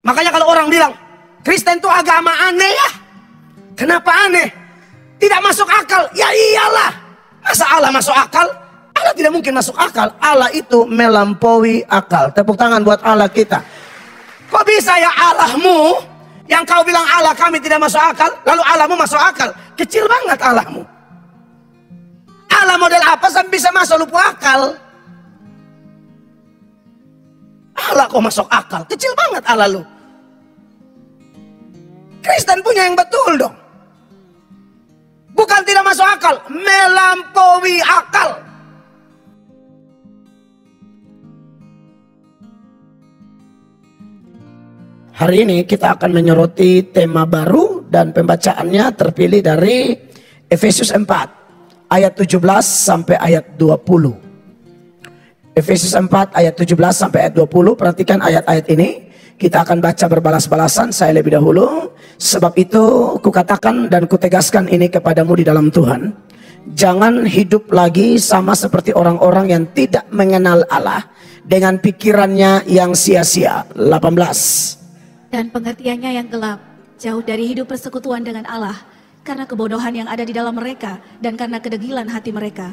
Makanya kalau orang bilang Kristen itu agama aneh ya. Kenapa aneh? Tidak masuk akal. Ya iyalah. Masa Allah masuk akal? Allah tidak mungkin masuk akal. Allah itu melampaui akal. Tepuk tangan buat Allah kita. Kok bisa ya Allahmu yang kau bilang Allah kami tidak masuk akal, lalu Allahmu masuk akal? Kecil banget Allahmu. Allah model apa sampai bisa masuk lupa akal? Allah kok masuk akal? Kecil banget Allah lu. Kristen punya yang betul dong. Bukan tidak masuk akal, melampaui akal. Hari ini kita akan menyoroti tema baru dan pembacaannya terpilih dari Efesus 4 ayat 17 sampai ayat 20. Efesus 4 ayat 17 sampai ayat 20. Perhatikan ayat-ayat ini. Kita akan baca berbalas-balasan. Saya lebih dahulu. Sebab itu kukatakan dan kutegaskan ini kepadamu di dalam Tuhan. Jangan hidup lagi sama seperti orang-orang yang tidak mengenal Allah dengan pikirannya yang sia-sia. 18. Dan pengertiannya yang gelap, jauh dari hidup persekutuan dengan Allah, karena kebodohan yang ada di dalam mereka, dan karena kedegilan hati mereka.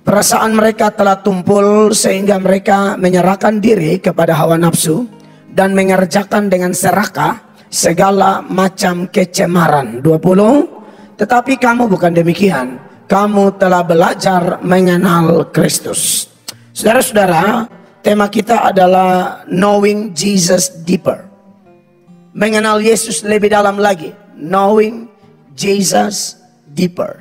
Perasaan mereka telah tumpul sehingga mereka menyerahkan diri kepada hawa nafsu, dan mengerjakan dengan serakah segala macam kecemaran. 20. Tetapi kamu bukan demikian, kamu telah belajar mengenal Kristus. Saudara-saudara, tema kita adalah Knowing Jesus Deeper. Mengenal Yesus lebih dalam lagi. Knowing Jesus Deeper.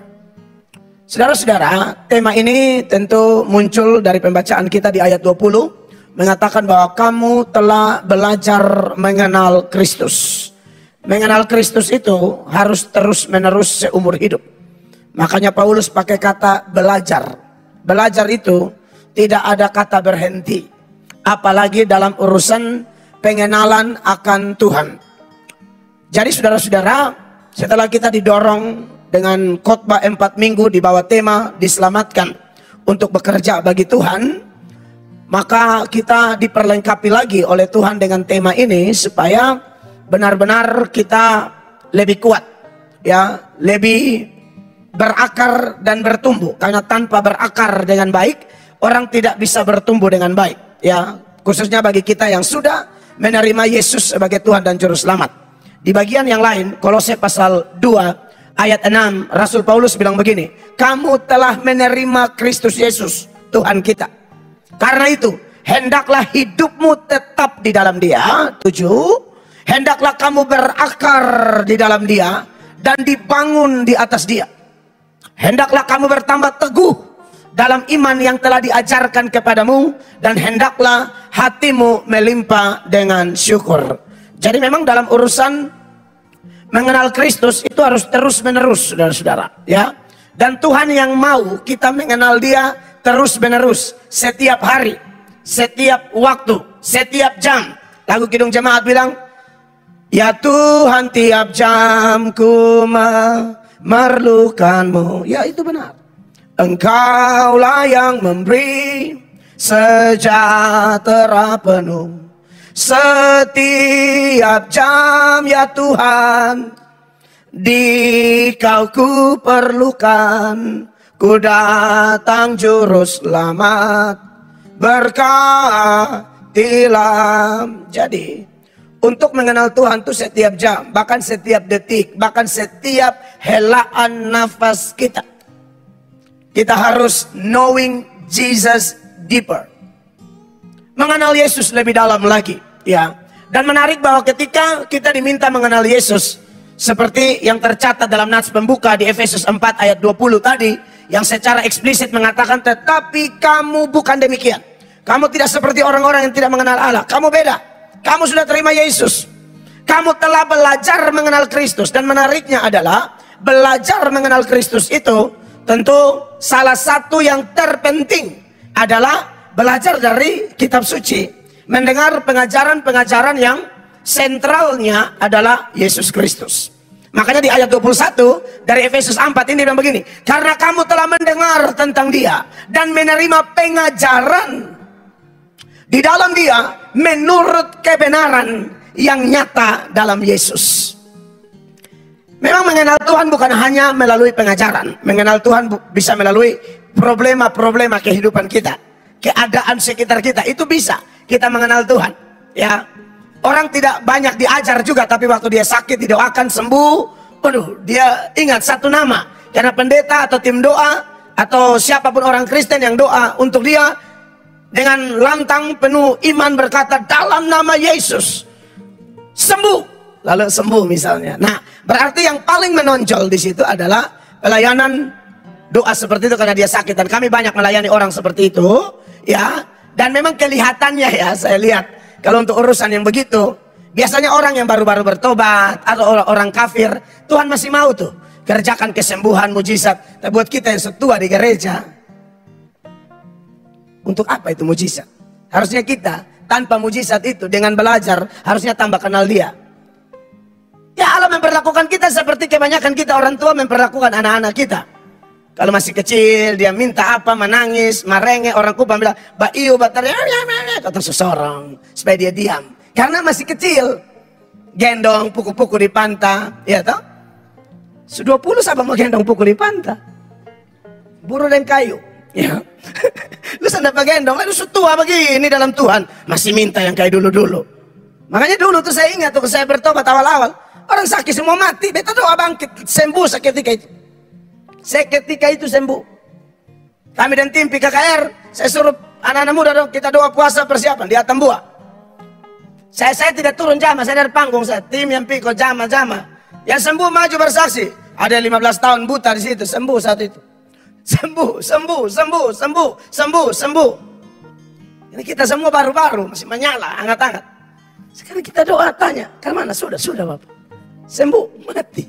Saudara-saudara, tema ini tentu muncul dari pembacaan kita di ayat 20. Mengatakan bahwa kamu telah belajar mengenal Kristus. Mengenal Kristus itu harus terus menerus seumur hidup. Makanya Paulus pakai kata belajar. Belajar itu tidak ada kata berhenti. Apalagi dalam urusan pengenalan akan Tuhan. Jadi saudara-saudara, setelah kita didorong dengan khotbah 4 minggu di bawah tema diselamatkan untuk bekerja bagi Tuhan, maka kita diperlengkapi lagi oleh Tuhan dengan tema ini supaya benar-benar kita lebih kuat, ya, lebih berakar dan bertumbuh. Karena tanpa berakar dengan baik, orang tidak bisa bertumbuh dengan baik, ya, khususnya bagi kita yang sudah menerima Yesus sebagai Tuhan dan Juru Selamat. Di bagian yang lain, Kolose pasal 2 ayat 6, Rasul Paulus bilang begini, kamu telah menerima Kristus Yesus, Tuhan kita. Karena itu, hendaklah hidupmu tetap di dalam Dia. 7, hendaklah kamu berakar di dalam Dia dan dibangun di atas Dia. Hendaklah kamu bertambah teguh dalam iman yang telah diajarkan kepadamu, dan hendaklah hatimu melimpah dengan syukur. Jadi memang dalam urusan mengenal Kristus itu harus terus menerus, saudara-saudara, ya. Dan Tuhan yang mau kita mengenal Dia terus menerus, setiap hari, setiap waktu, setiap jam. Lagu Kidung Jemaat bilang, ya Tuhan tiap jam ku memerlukanmu. Ya itu benar. Engkaulah yang memberi sejahtera penuh setiap jam, ya Tuhan, di Kau ku perlukan, ku datang Juru Selamat, berkatilah. Jadi untuk mengenal Tuhan itu setiap jam, bahkan setiap detik, bahkan setiap helaan nafas kita, kita harus knowing Jesus deeper. Mengenal Yesus lebih dalam lagi, ya. Dan menarik bahwa ketika kita diminta mengenal Yesus, seperti yang tercatat dalam nats pembuka di Efesus 4 ayat 20 tadi, yang secara eksplisit mengatakan, tetapi kamu bukan demikian. Kamu tidak seperti orang-orang yang tidak mengenal Allah. Kamu beda. Kamu sudah terima Yesus. Kamu telah belajar mengenal Kristus. Dan menariknya adalah, belajar mengenal Kristus itu tentu salah satu yang terpenting adalah belajar dari kitab suci, mendengar pengajaran-pengajaran yang sentralnya adalah Yesus Kristus. Makanya di ayat 21 dari Efesus 4 ini bilang begini, karena kamu telah mendengar tentang Dia dan menerima pengajaran di dalam Dia menurut kebenaran yang nyata dalam Yesus. Memang mengenal Tuhan bukan hanya melalui pengajaran. Mengenal Tuhan bisa melalui problema-problema kehidupan kita, keadaan sekitar kita. Itu bisa kita mengenal Tuhan. Ya, orang tidak banyak diajar juga, tapi waktu dia sakit didoakan sembuh. Waduh, dia ingat satu nama. Karena pendeta atau tim doa atau siapapun orang Kristen yang doa untuk dia dengan lantang penuh iman berkata dalam nama Yesus sembuh, lalu sembuh misalnya. Nah, berarti yang paling menonjol di situ adalah pelayanan doa seperti itu karena dia sakit, dan kami banyak melayani orang seperti itu, ya. Dan memang kelihatannya ya, saya lihat kalau untuk urusan yang begitu, biasanya orang yang baru-baru bertobat atau orang kafir, Tuhan masih mau tuh kerjakan kesembuhan, mujizat. Tapi buat kita yang setua di gereja, untuk apa itu mujizat? Harusnya kita tanpa mujizat itu dengan belajar harusnya tambah kenal dia. Ya, Allah memperlakukan kita seperti kebanyakan kita orang tua memperlakukan anak-anak kita. Kalau masih kecil dia minta apa, menangis, merengek, orang Kupang bilang baiu batar, kata seseorang supaya dia diam. Karena masih kecil, gendong puku-puku di pantai, ya toh? 20 sama mau gendong puku di pantai, buru dan kayu. Ya. Lu sudah gendong, lu tua begini dalam Tuhan, masih minta yang kayak dulu-dulu. Makanya dulu tuh saya ingat tuh saya bertobat awal-awal, orang sakit semua mati, beta doa bangkit, sembuh seketika itu. Seketika itu sembuh. Kami dan tim PKKR, saya suruh anak-anak muda dong, kita doa puasa persiapan di Atambua. Saya tidak turun jamaah, saya dari panggung, saya tim yang piko jamaah. Yang sembuh maju bersaksi, ada 15 tahun buta di situ, sembuh saat itu. Sembuh. Ini kita semua baru-baru, masih menyala, hangat-hangat. Sekarang kita doa, tanya, kan mana? Sudah Bapak. Sembuh, mati.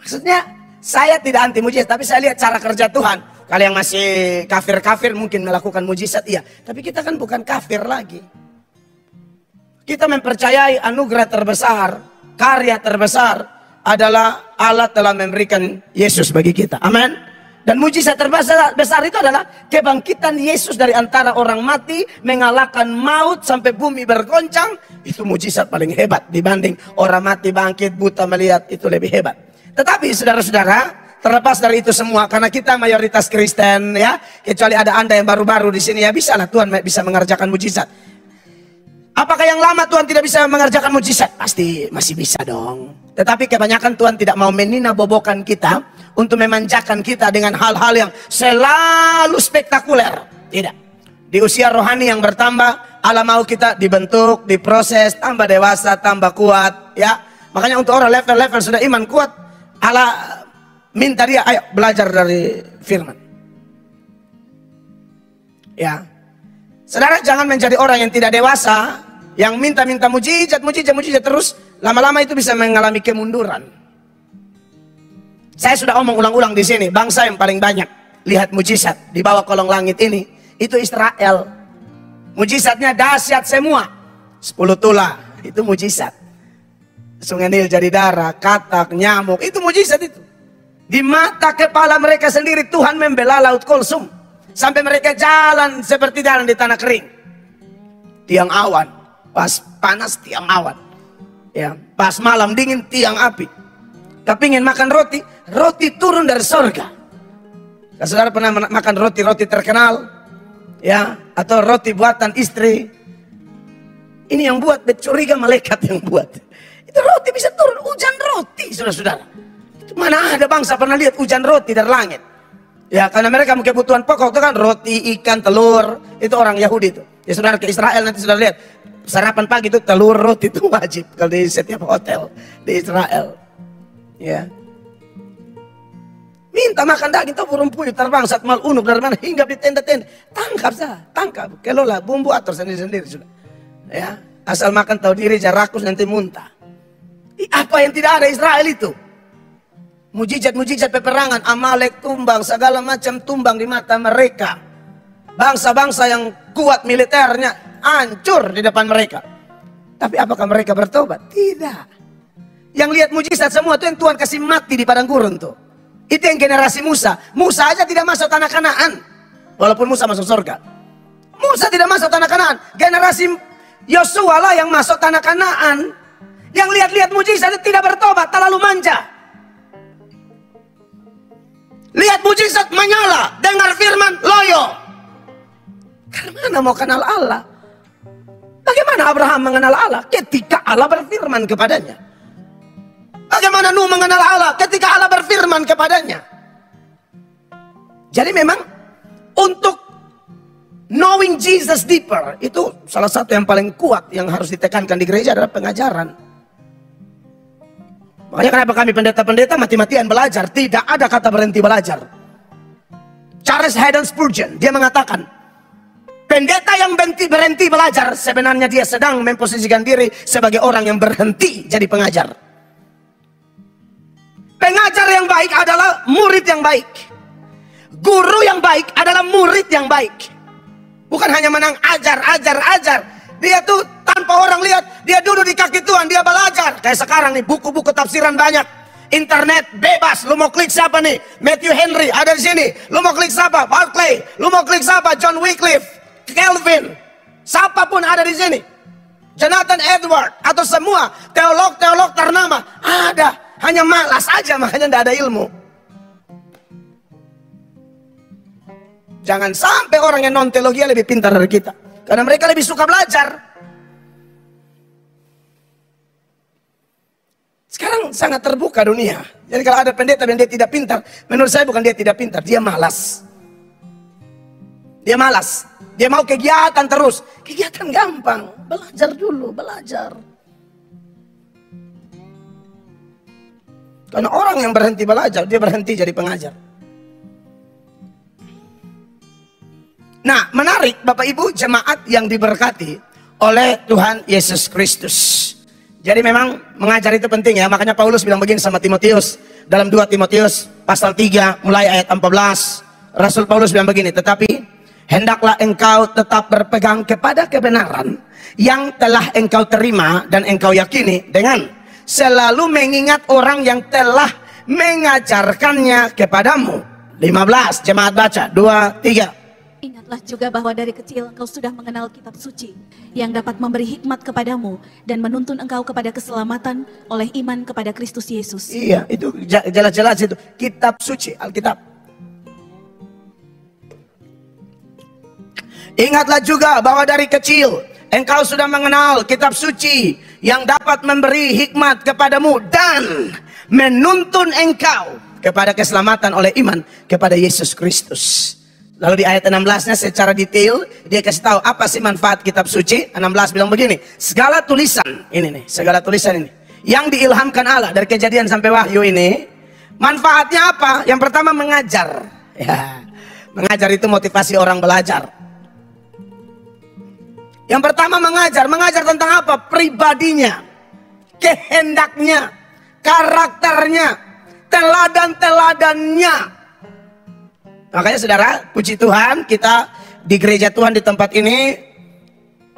Maksudnya, saya tidak anti mujizat, tapi saya lihat cara kerja Tuhan. Kalau yang masih kafir-kafir mungkin melakukan mujizat, iya. Tapi kita kan bukan kafir lagi. Kita mempercayai anugerah terbesar, karya terbesar adalah Allah telah memberikan Yesus bagi kita. Amin. Dan mujizat terbesar itu adalah kebangkitan Yesus dari antara orang mati, mengalahkan maut sampai bumi bergoncang. Itu mujizat paling hebat dibanding orang mati bangkit, buta melihat, itu lebih hebat. Tetapi saudara-saudara, terlepas dari itu semua, karena kita mayoritas Kristen ya, kecuali ada Anda yang baru-baru di sini, ya bisalah Tuhan bisa mengerjakan mujizat. Apakah yang lama Tuhan tidak bisa mengerjakan mujizat? Pasti masih bisa dong. Tetapi kebanyakan Tuhan tidak mau meninabobokan kita untuk memanjakan kita dengan hal-hal yang selalu spektakuler. Tidak. Di usia rohani yang bertambah, Allah mau kita dibentuk, diproses, tambah dewasa, tambah kuat. Ya, makanya untuk orang level-level sudah iman kuat, Allah minta dia, ayo belajar dari firman. Ya, saudara jangan menjadi orang yang tidak dewasa, yang minta-minta mujizat terus, lama-lama itu bisa mengalami kemunduran. Saya sudah omong ulang-ulang di sini, bangsa yang paling banyak lihat mujizat di bawah kolong langit ini, itu Israel. Mujizatnya dahsyat semua. 10 tula, itu mujizat. Sungai Nil jadi darah, katak, nyamuk, itu mujizat itu. Di mata kepala mereka sendiri Tuhan membela laut Kulsum. Sampai mereka jalan seperti jalan di tanah kering. Tiang awan, pas panas tiang awan. Ya, pas malam dingin tiang api. Kepingin makan roti, roti turun dari sorga. Kalau saudara pernah makan roti terkenal, ya, atau roti buatan istri, ini yang buat, curiga malaikat yang buat. Itu roti bisa turun, hujan roti, saudara-saudara. Mana ada bangsa pernah lihat hujan roti dari langit? Ya, karena mereka mungkin kebutuhan pokok itu kan roti, ikan, telur. Itu orang Yahudi itu. Ya saudara ke Israel nanti sudah lihat. Sarapan pagi itu telur, roti itu wajib. Kalau di setiap hotel di Israel. Ya. Minta makan daging, tahu burung puyuh terbang saat mal unuk dari mana hingga di tenda-tenda. Tangkap saja, tangkap. Kelola, bumbu atur sendiri-sendiri sudah. Ya, asal makan tahu diri, rakus nanti muntah. Apa yang tidak ada Israel itu? Mujizat-mujizat peperangan, Amalek tumbang, segala macam tumbang di mata mereka. Bangsa-bangsa yang kuat militernya hancur di depan mereka. Tapi apakah mereka bertobat? Tidak. Yang lihat mujizat semua itu yang Tuhan kasih mati di padang gurun tuh. Itu yang generasi Musa. Musa aja tidak masuk tanah Kanaan, walaupun Musa masuk surga. Musa tidak masuk tanah Kanaan. Generasi Yosua lah yang masuk tanah Kanaan. Yang lihat-lihat mujizat tidak bertobat, terlalu manja. Lihat mujizat menyala, dengar firman loyo. Karena mana mau kenal Allah? Bagaimana Abraham mengenal Allah? Ketika Allah berfirman kepadanya. Bagaimana Nuh mengenal Allah? Ketika Allah berfirman kepadanya. Jadi memang untuk knowing Jesus deeper, itu salah satu yang paling kuat yang harus ditekankan di gereja adalah pengajaran. Makanya kenapa kami pendeta-pendeta mati-matian belajar? Tidak ada kata berhenti belajar. Charles Haddon Spurgeon, dia mengatakan, pendeta yang berhenti belajar, sebenarnya dia sedang memposisikan diri sebagai orang yang berhenti jadi pengajar. Pengajar yang baik adalah murid yang baik. Guru yang baik adalah murid yang baik. Bukan hanya menang ajar. Dia tuh tanpa orang lihat, dia duduk di kaki Tuhan, dia belajar. Kayak sekarang nih, buku-buku tafsiran banyak. Internet bebas, lu mau klik siapa nih? Matthew Henry ada di sini. Lu mau klik siapa? Barclay. Lu mau klik siapa? John Wycliffe, Calvin. Siapapun ada di sini. Jonathan Edward atau semua teolog-teolog ternama ada. Hanya malas aja, makanya tidak ada ilmu. Jangan sampai orang yang non teologi lebih pintar dari kita, karena mereka lebih suka belajar. Sekarang sangat terbuka dunia. Jadi kalau ada pendeta dan dia tidak pintar, menurut saya bukan dia tidak pintar, dia malas. Dia malas. Dia mau kegiatan terus. Kegiatan gampang. Belajar dulu, belajar. Karena orang yang berhenti belajar, dia berhenti jadi pengajar. Nah, menarik Bapak Ibu jemaat yang diberkati oleh Tuhan Yesus Kristus. Jadi memang mengajar itu penting ya. Makanya Paulus bilang begini sama Timotius. Dalam 2 Timotius pasal 3 mulai ayat 14. Rasul Paulus bilang begini. Tetapi hendaklah engkau tetap berpegang kepada kebenaran yang telah engkau terima dan engkau yakini, dengan selalu mengingat orang yang telah mengajarkannya kepadamu. 15, jemaat baca, 2, 3. Ingatlah juga bahwa dari kecil engkau sudah mengenal kitab suci yang dapat memberi hikmat kepadamu dan menuntun engkau kepada keselamatan oleh iman kepada Kristus Yesus. Iya, itu jelas-jelas itu. Kitab suci, Alkitab. Ingatlah juga bahwa dari kecil engkau sudah mengenal kitab suci yang dapat memberi hikmat kepadamu dan menuntun engkau kepada keselamatan oleh iman kepada Yesus Kristus. Lalu di ayat 16-nya secara detail dia kasih tahu apa sih manfaat kitab suci. 16 bilang begini, segala tulisan ini yang diilhamkan Allah dari Kejadian sampai Wahyu ini, manfaatnya apa? Yang pertama mengajar. Ya, mengajar itu motivasi orang belajar. Yang pertama mengajar tentang apa? Pribadinya, kehendaknya, karakternya, teladan-teladannya. Makanya saudara, puji Tuhan, kita di gereja Tuhan di tempat ini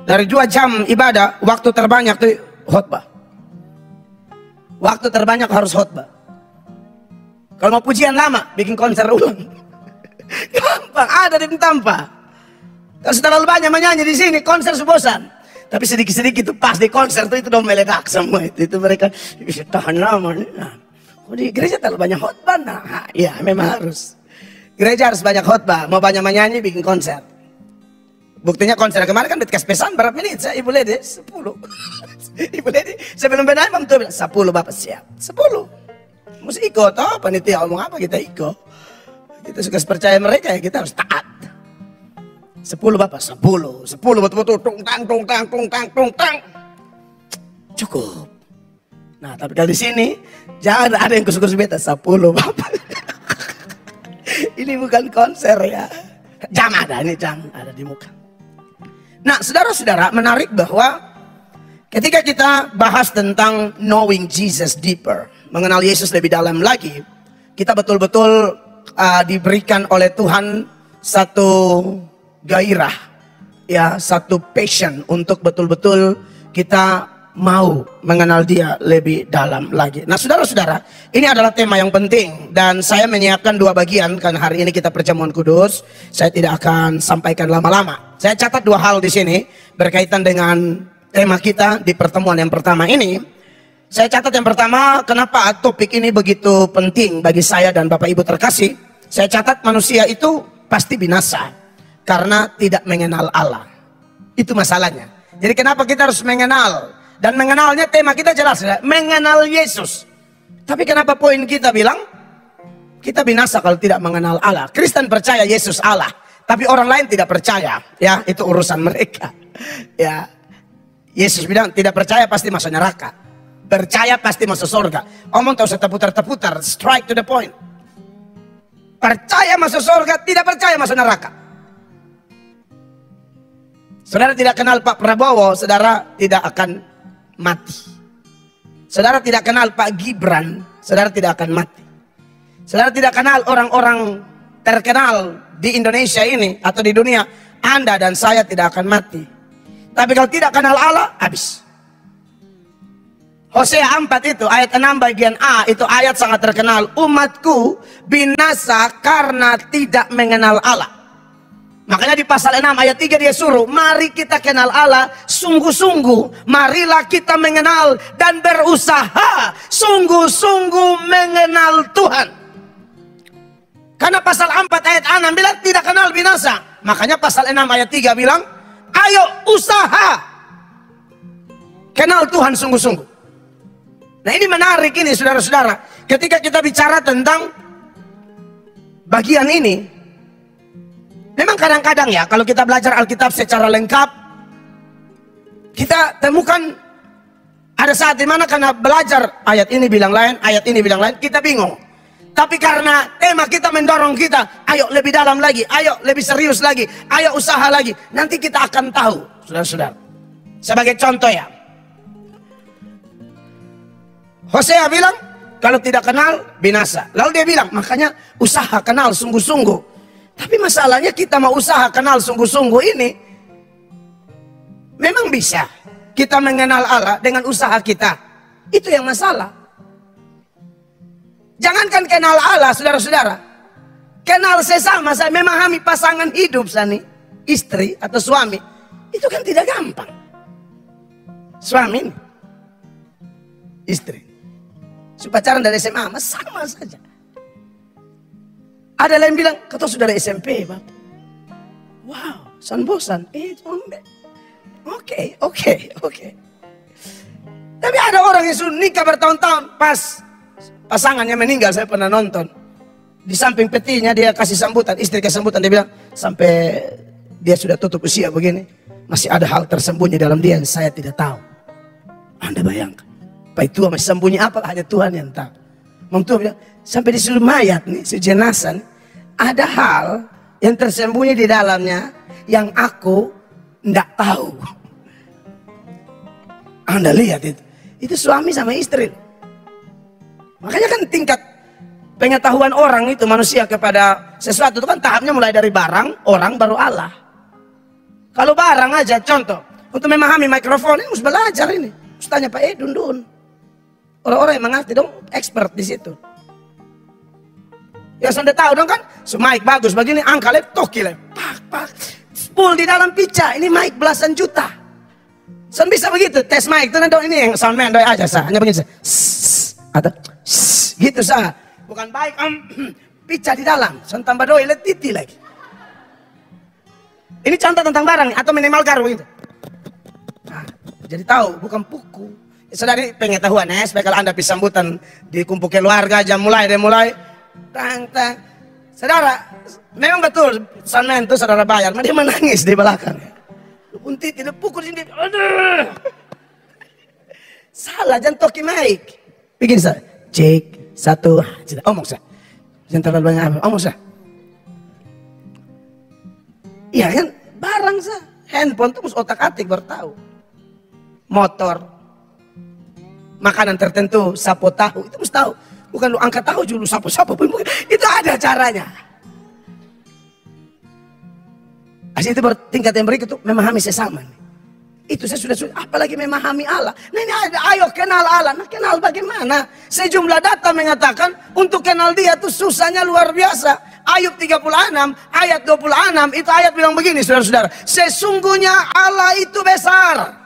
dari 2 jam ibadah, waktu terbanyak tuh khotbah. Waktu terbanyak harus khotbah. Kalau mau pujian lama, bikin konser ulang. Gampang, ada di tanpa. Kalau terlalu banyak menyanyi di sini, konser bosan. Tapi sedikit-sedikit itu pas di konser tuh itu udah meledak semua itu mereka bisa tahan lama. Nah, di gereja terlalu banyak khotbah, nah, ya memang harus. Gereja harus banyak khotbah, mau banyak menyanyi bikin konser. Buktinya konser kemarin kan dikasih pesan berapa menit? Saya Ibu Lede 10. Ibu Lede sebelum benar Imam tuh bilang 10 Bapak siap. 10. Mesti ikut, oh panitia ngomong apa kita ikut. Kita suka percaya mereka ya kita harus taat. 10 Bapak, 10 betul-betul tung tang. Cukup. Nah tapi kalau di sini jangan ada yang kusuk-kusuk beta 10 Bapak. Ini bukan konser ya. Jam ada di muka. Nah saudara-saudara, menarik bahwa ketika kita bahas tentang knowing Jesus deeper, mengenal Yesus lebih dalam lagi, kita betul-betul diberikan oleh Tuhan satu gairah, ya, satu passion untuk betul-betul kita mau mengenal dia lebih dalam lagi. Nah saudara-saudara, ini adalah tema yang penting. Dan saya menyiapkan 2 bagian, karena hari ini kita perjamuan kudus. Saya tidak akan sampaikan lama-lama. Saya catat 2 hal di sini berkaitan dengan tema kita di pertemuan yang pertama ini. Saya catat yang pertama, kenapa topik ini begitu penting bagi saya dan Bapak Ibu terkasih. Saya catat manusia itu pasti binasa karena tidak mengenal Allah. Itu masalahnya. Jadi kenapa kita harus mengenal? Dan mengenalnya tema kita jelas, mengenal Yesus. Tapi kenapa poin kita bilang kita binasa kalau tidak mengenal Allah? Kristen percaya Yesus Allah, tapi orang lain tidak percaya. Ya, itu urusan mereka. Ya, Yesus bilang tidak percaya pasti masuk neraka, percaya pasti masuk surga. Omong tak usah terputar-terputar, strike to the point. Percaya masuk surga, tidak percaya masuk neraka. Saudara tidak kenal Pak Prabowo, saudara tidak akan mati. Saudara tidak kenal Pak Gibran, saudara tidak akan mati. Saudara tidak kenal orang-orang terkenal di Indonesia ini atau di dunia, Anda dan saya tidak akan mati. Tapi kalau tidak kenal Allah, habis. Hosea 4 itu ayat 6 bagian A, itu ayat sangat terkenal. Umatku binasa karena tidak mengenal Allah. Makanya di pasal 6 ayat 3 dia suruh, mari kita kenal Allah sungguh-sungguh. Marilah kita mengenal dan berusaha sungguh-sungguh mengenal Tuhan. Karena pasal 4 ayat 6 bilang tidak kenal binasa. Makanya pasal 6 ayat 3 bilang, ayo usaha kenal Tuhan sungguh-sungguh. Nah ini menarik ini saudara-saudara. Ketika kita bicara tentang bagian ini, memang kadang-kadang ya, kalau kita belajar Alkitab secara lengkap, kita temukan ada saat dimana karena belajar ayat ini bilang lain, ayat ini bilang lain, kita bingung. Tapi karena tema kita mendorong kita, ayo lebih dalam lagi, ayo lebih serius lagi, ayo usaha lagi. Nanti kita akan tahu, saudara-saudara. Sebagai contoh ya, Hosea bilang, kalau tidak kenal, binasa. Lalu dia bilang, makanya usaha kenal sungguh-sungguh. Tapi masalahnya kita mau usaha kenal sungguh-sungguh ini, memang bisa kita mengenal Allah dengan usaha kita. Itu yang masalah. Jangankan kenal Allah, saudara-saudara. Kenal sesama, saya memahami pasangan hidup saya, istri atau suami. Itu kan tidak gampang. Suami ini, istri, pacaran dari SMA, sama saja. Ada lain bilang, kata sudah dari SMP, Bang. Wow, bosan. Oke. Tapi ada orang yang sudah nikah bertahun-tahun, pas pasangannya meninggal, saya pernah nonton. Di samping petinya dia kasih sambutan, istri kasih sambutan, dia bilang, sampai dia sudah tutup usia begini, masih ada hal tersembunyi dalam dia yang saya tidak tahu. Anda bayangkan, Pak tua masih sembunyi apa? Hanya Tuhan yang tahu. Tua bilang, sampai di seluruh mayat nih, jenazah nih, ada hal yang tersembunyi di dalamnya yang aku tidak tahu. Anda lihat itu suami sama istri. Makanya kan tingkat pengetahuan orang itu, manusia kepada sesuatu itu kan tahapnya mulai dari barang, orang, baru Allah. Kalau barang aja, contoh, untuk memahami mikrofon ini harus belajar ini. Harus tanya Pak Dun. Orang-orang yang mengerti dong, expert di situ. Ya sudah tahu dong kan, mic bagus begini, angka laptop pak, full di dalam pica, ini mic belasan juta. Son bisa begitu, tes mic itu nanti ini yang soundman doi aja sah, hanya begini sah, atau gitu sah, bukan baik pica di dalam, son tambah doi letiti lagi. Ini contoh tentang barang atau minimal garu gitu. Nah, jadi tahu bukan puku. Saudari pengetahuan ya, supaya kalau Anda bisa sambutan di kumpul keluarga, jam mulai, tang. Saudara, memang betul, soundman itu saudara bayar, dia menangis di belakang. Unti tidak pukul sini, aduh. Salah, jangan toki mic. Bikin saya, cek, 1, omong saya. Jangan terlalu banyak, omong saya. Iya kan, barang saya. Handphone itu harus otak-atik baru tahu. Motor. Makanan tertentu, sapo tahu, itu mesti tahu. Bukan lu angkat tahu dulu, sapo-sapo pun. Itu ada caranya. Asli itu tingkat yang berikut itu memahami sesama. Itu saya sudah apalagi memahami Allah. Nah ini ada, ayo kenal Allah. Nah kenal bagaimana? Sejumlah data mengatakan untuk kenal dia itu susahnya luar biasa. Ayub 36 ayat 26 itu ayat bilang begini saudara-saudara. Sesungguhnya Allah itu besar,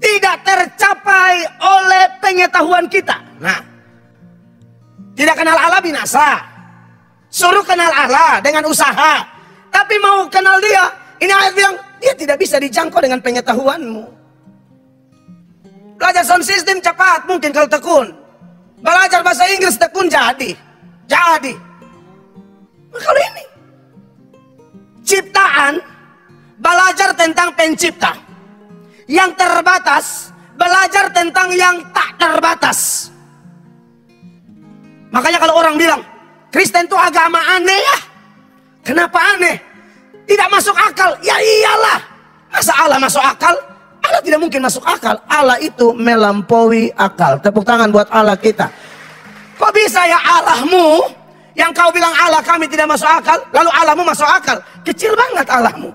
tidak tercapai oleh pengetahuan kita. Nah, tidak kenal Allah binasa. Suruh kenal Allah dengan usaha. Tapi mau kenal dia, ini ayat bilang dia tidak bisa dijangkau dengan pengetahuanmu. Belajar sound system cepat mungkin kalau tekun. Belajar bahasa Inggris tekun jadi. Nah, kalau ini ciptaan, belajar tentang pencipta. Yang terbatas, belajar tentang yang tak terbatas. Makanya kalau orang bilang Kristen itu agama aneh ya. Kenapa aneh? Tidak masuk akal. Ya iyalah. Masa Allah masuk akal? Allah tidak mungkin masuk akal. Allah itu melampaui akal. Tepuk tangan buat Allah kita. Kok bisa ya Allahmu, yang kau bilang Allah kami tidak masuk akal, lalu Allahmu masuk akal? Kecil banget Allahmu.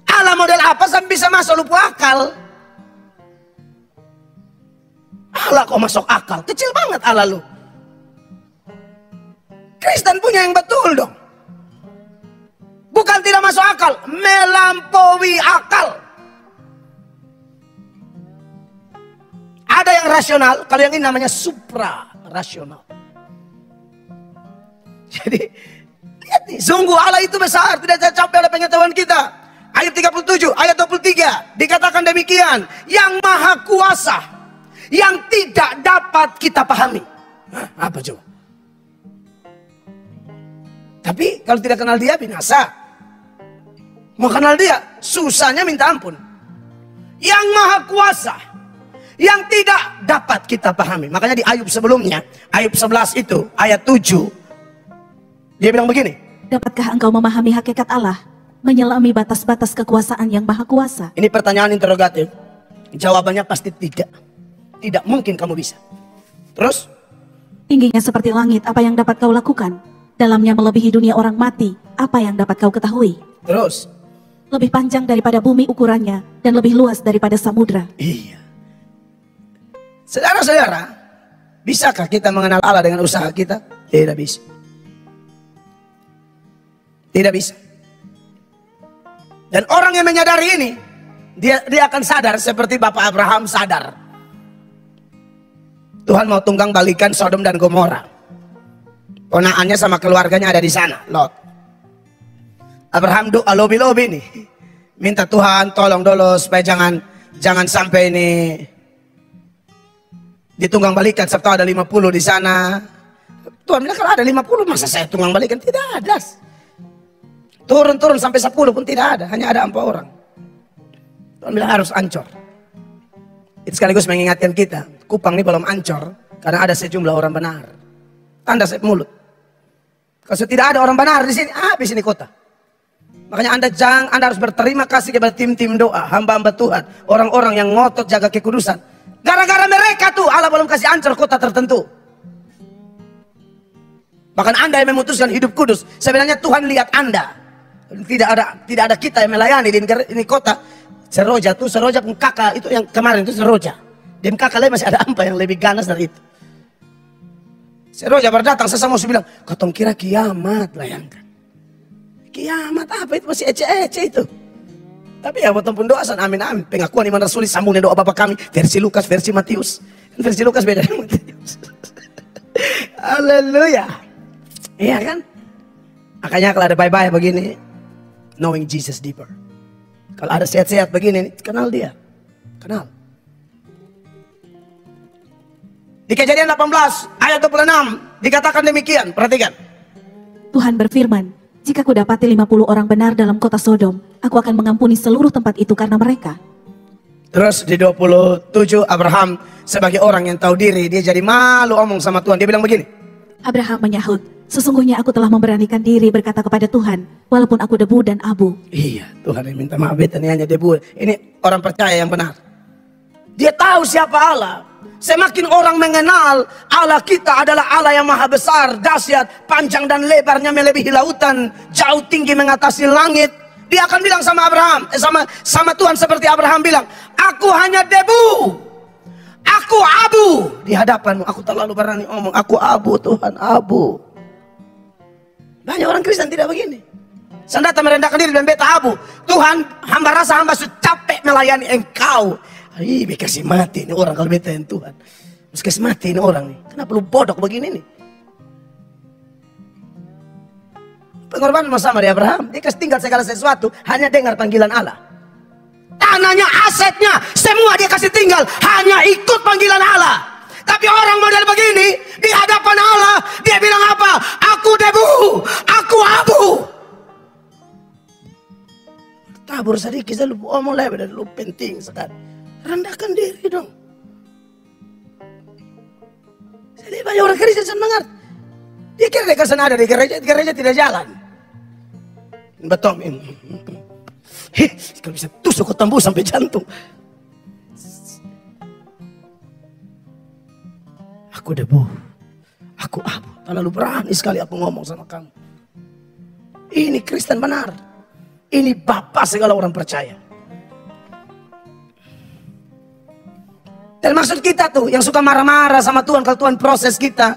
Allah model apa sampai bisa masuk lupa akal? Allah kok masuk akal? Kecil banget Allah lu. Kristen punya yang betul dong. Bukan tidak masuk akal, melampaui akal. Ada yang rasional, kalau yang ini namanya supra rasional. Jadi, lihat nih, sungguh Allah itu besar, tidak tercapai oleh pengetahuan kita. Ayat 37, ayat 23, dikatakan demikian. Yang maha kuasa, yang tidak dapat kita pahami. Hah, apa coba? Tapi kalau tidak kenal dia binasa. Mau kenal dia, susahnya minta ampun. Yang maha kuasa, yang tidak dapat kita pahami. Makanya di Ayub sebelumnya, Ayub 11 itu, ayat 7. Dia bilang begini. Dapatkah engkau memahami hakikat Allah, menyelami batas-batas kekuasaan yang maha kuasa? Ini pertanyaan interrogatif. Jawabannya pasti tidak. Tidak mungkin kamu bisa. Terus? Tingginya seperti langit, apa yang dapat kau lakukan? Dalamnya melebihi dunia orang mati, apa yang dapat kau ketahui? Terus? Lebih panjang daripada bumi ukurannya, dan lebih luas daripada samudra. Iya. Saudara-saudara, bisakah kita mengenal Allah dengan usaha kita? Tidak bisa. Tidak bisa. Dan orang yang menyadari ini, dia akan sadar seperti Bapak Abraham sadar. Tuhan mau tunggang balikan Sodom dan Gomora. Ponakannya sama keluarganya ada di sana, Lot. Abraham doa lobi-lobi nih. Minta Tuhan tolong dulu supaya jangan sampai ini ditunggang balikan, serta ada 50 di sana. Tuhan bilang kalau ada 50 masa saya tunggang balikan? Tidak ada. Turun sampai 10 pun tidak ada, hanya ada 4 orang. Tuhan bilang harus ancur. Itu sekaligus mengingatkan kita, Kupang ini belum ancur karena ada sejumlah orang benar. Tanda sep mulut. Kalau tidak ada orang benar di sini, habis ini kota. Makanya Anda harus berterima kasih kepada tim-tim doa, hamba-hamba Tuhan, orang-orang yang ngotot jaga kekudusan. Gara-gara mereka tuh Allah belum kasih hancur kota tertentu. Bahkan Anda yang memutuskan hidup kudus, sebenarnya Tuhan lihat Anda. Tidak ada kita yang melayani di ini kota. Seroja pun kakak itu yang kemarin itu Seroja. Di kakak lain masih ada apa yang lebih ganas dari itu. Seroja berdatang sesama musuh bilang, "Katong kira kiamat, bayangkan." Kiamat apa itu masih ece-ece itu. Tapi ya betul pun doa san amin. Pengakuan iman Rasul sambungnya doa Bapa kami versi Lukas versi Matius. Versi Lukas beda dengan Matius. Haleluya. Iya kan? Makanya kalau ada bye-bye begini, knowing Jesus deeper. Kalau ada sehat-sehat begini, kenal dia. Kenal. Di Kejadian 18 ayat 26 dikatakan demikian. Perhatikan. Tuhan berfirman, jika ku dapati 50 orang benar dalam kota Sodom, aku akan mengampuni seluruh tempat itu karena mereka. Terus di 27 Abraham sebagai orang yang tahu diri, dia jadi malu omong sama Tuhan. Dia bilang begini. Abraham menyahut, sesungguhnya aku telah memberanikan diri berkata kepada Tuhan, walaupun aku debu dan abu. Iya, Tuhan yang minta maaf, ini hanya debu. Ini orang percaya yang benar. Dia tahu siapa Allah. Semakin orang mengenal Allah kita adalah Allah yang maha besar, dahsyat, panjang dan lebarnya melebihi lautan, jauh tinggi mengatasi langit. Dia akan bilang sama Abraham, sama Tuhan seperti Abraham bilang, aku hanya debu, aku abu di hadapanmu. Aku terlalu berani ngomong, aku abu Tuhan, abu. Banyak orang Kristen tidak begini. Saya datang merendahkan diri dan beta abu. Tuhan, hamba rasa hamba sudah capek melayani engkau. Kasih mati ini orang kalau beta yang Tuhan. Mesti kasih mati ini orang nih. Kenapa lu bodoh begini nih? Pengorbanan sama di Abraham. Dia kasih tinggal segala sesuatu, hanya dengar panggilan Allah. Tanahnya, asetnya, semua dia kasih tinggal, hanya ikut panggilan Allah. Tapi orang model begini, di hadapan Allah, dia bilang apa? Aku debu, aku abu. Tabur sedikit, lu omong lebih dari lu penting sekali. Rendahkan diri dong. Jadi banyak orang Kristen mendengar. Dia kira dia kesana ada di gereja tidak jalan. Betul. Kalau bisa tusuk ke tembus sampai jantung. Aku debu, aku abu. Terlalu berani sekali aku ngomong sama kamu. Ini Kristen benar. Ini bapak segala orang percaya. Dan maksud kita tuh yang suka marah-marah sama Tuhan kalau Tuhan proses kita,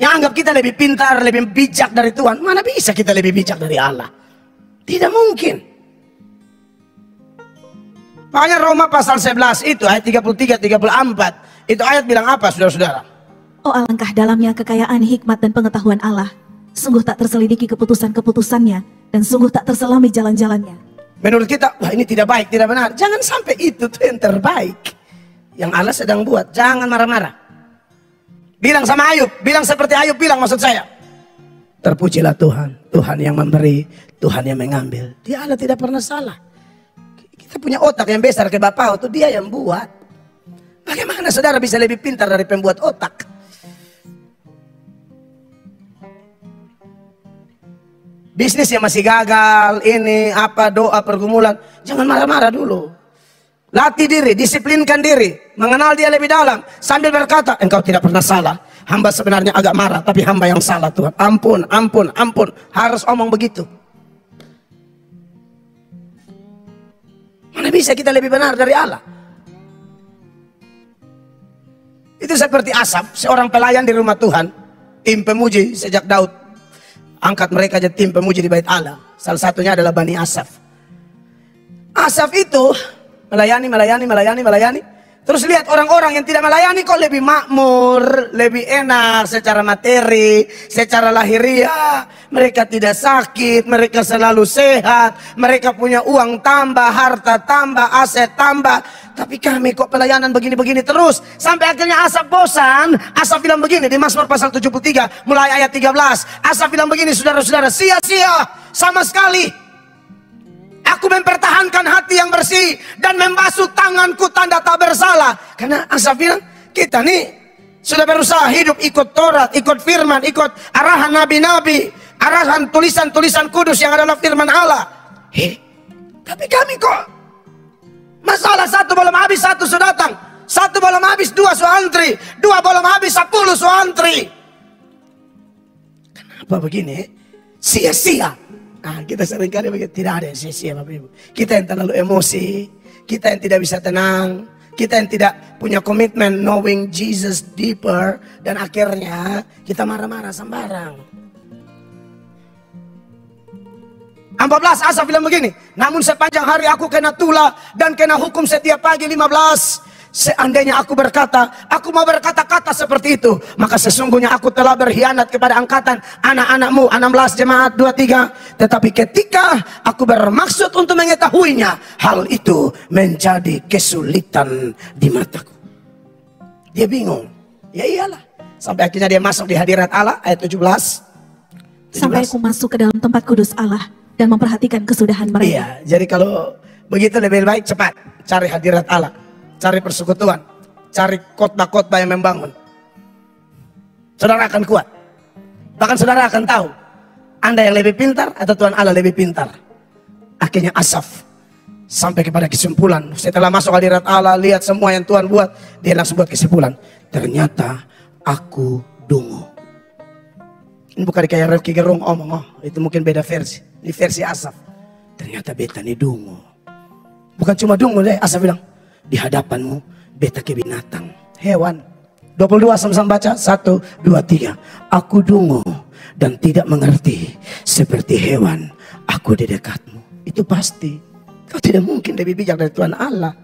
yang anggap kita lebih pintar, lebih bijak dari Tuhan. Mana bisa kita lebih bijak dari Allah? Tidak mungkin. Makanya Roma pasal 11 itu ayat 33, 34. Itu ayat bilang apa saudara-saudara? Oh alangkah dalamnya kekayaan hikmat dan pengetahuan Allah. Sungguh tak terselidiki keputusan-keputusannya, dan sungguh tak terselami jalan-jalannya. Menurut kita, wah ini tidak baik, tidak benar. Jangan sampai itu tuh yang terbaik yang Allah sedang buat. Jangan marah-marah. Bilang sama Ayub, bilang seperti Ayub bilang, maksud saya, terpujilah Tuhan, Tuhan yang memberi, Tuhan yang mengambil. Dia Allah tidak pernah salah. Kita punya otak yang besar ke Bapak, itu dia yang buat. Bagaimana saudara bisa lebih pintar dari pembuat otak? Bisnis yang masih gagal, ini apa, doa, pergumulan, jangan marah-marah dulu. Latih diri, disiplinkan diri, mengenal dia lebih dalam, sambil berkata, engkau tidak pernah salah. Hamba sebenarnya agak marah, tapi hamba yang salah Tuhan. Ampun, ampun, ampun. Harus omong begitu. Mana bisa kita lebih benar dari Allah? Itu seperti Asaf, seorang pelayan di rumah Tuhan, tim pemuji sejak Daud angkat mereka jadi tim pemuji di bait Allah. Salah satunya adalah Bani Asaf. Asaf itu melayani. Terus lihat orang-orang yang tidak melayani kok lebih makmur, lebih enak secara materi, secara lahiriah. Mereka tidak sakit, mereka selalu sehat, mereka punya uang tambah, harta tambah, aset tambah. Tapi kami kok pelayanan begini-begini terus. Sampai akhirnya Asaf bosan. Asaf bilang begini di Mazmur pasal 73 mulai ayat 13. Asaf bilang begini, saudara-saudara, sia-sia sama sekali aku mempertahankan hati yang bersih dan membasuh tanganku tanda tak bersalah. Karena Asaf bilang, kita nih sudah berusaha hidup ikut Taurat, ikut firman, ikut arahan nabi-nabi, arahan tulisan-tulisan kudus yang adalah firman Allah. Tapi kami kok masalah satu belum habis, satu sudah datang. Satu belum habis, dua sudah antri. Dua belum habis, 10 sudah antri. Kenapa begini? Sia-sia. Nah, kita seringkali begitu, tidak ada yang sia-sia Bapak Ibu. Kita yang terlalu emosi, kita yang tidak bisa tenang, kita yang tidak punya komitmen knowing Jesus deeper, dan akhirnya kita marah-marah sembarang. 14 Asaf bilang begini, namun sepanjang hari aku kena tulah dan kena hukum setiap pagi. 15 seandainya aku mau berkata-kata seperti itu, maka sesungguhnya aku telah berkhianat kepada angkatan anak-anakmu. 16 jemaat 23. Tetapi ketika aku bermaksud untuk mengetahuinya, hal itu menjadi kesulitan di mataku. Dia bingung. Ya iyalah. Sampai akhirnya dia masuk di hadirat Allah, ayat 17. Sampai aku masuk ke dalam tempat kudus Allah dan memperhatikan kesudahan mereka. Iya, jadi kalau begitu lebih baik cepat cari hadirat Allah. Cari persekutuan, cari khotbah-khotbah yang membangun. Saudara akan kuat. Bahkan saudara akan tahu, Anda yang lebih pintar atau Tuhan Allah lebih pintar. Akhirnya Asaf sampai kepada kesimpulan. Setelah masuk hadirat Allah, lihat semua yang Tuhan buat, dia langsung buat kesimpulan. Ternyata aku dungu. Ini bukan kayak Rocky Gerung omong, itu mungkin beda versi. Ini versi Asaf. Ternyata beta nih dungu. Bukan cuma dungu deh, asa bilang, di hadapanmu beta ke binatang, hewan. 22 sama-sama baca, 1, 2, 3. Aku dungu dan tidak mengerti, seperti hewan aku di dekatmu. Itu pasti. Kau tidak mungkin lebih bijak dari Tuhan Allah.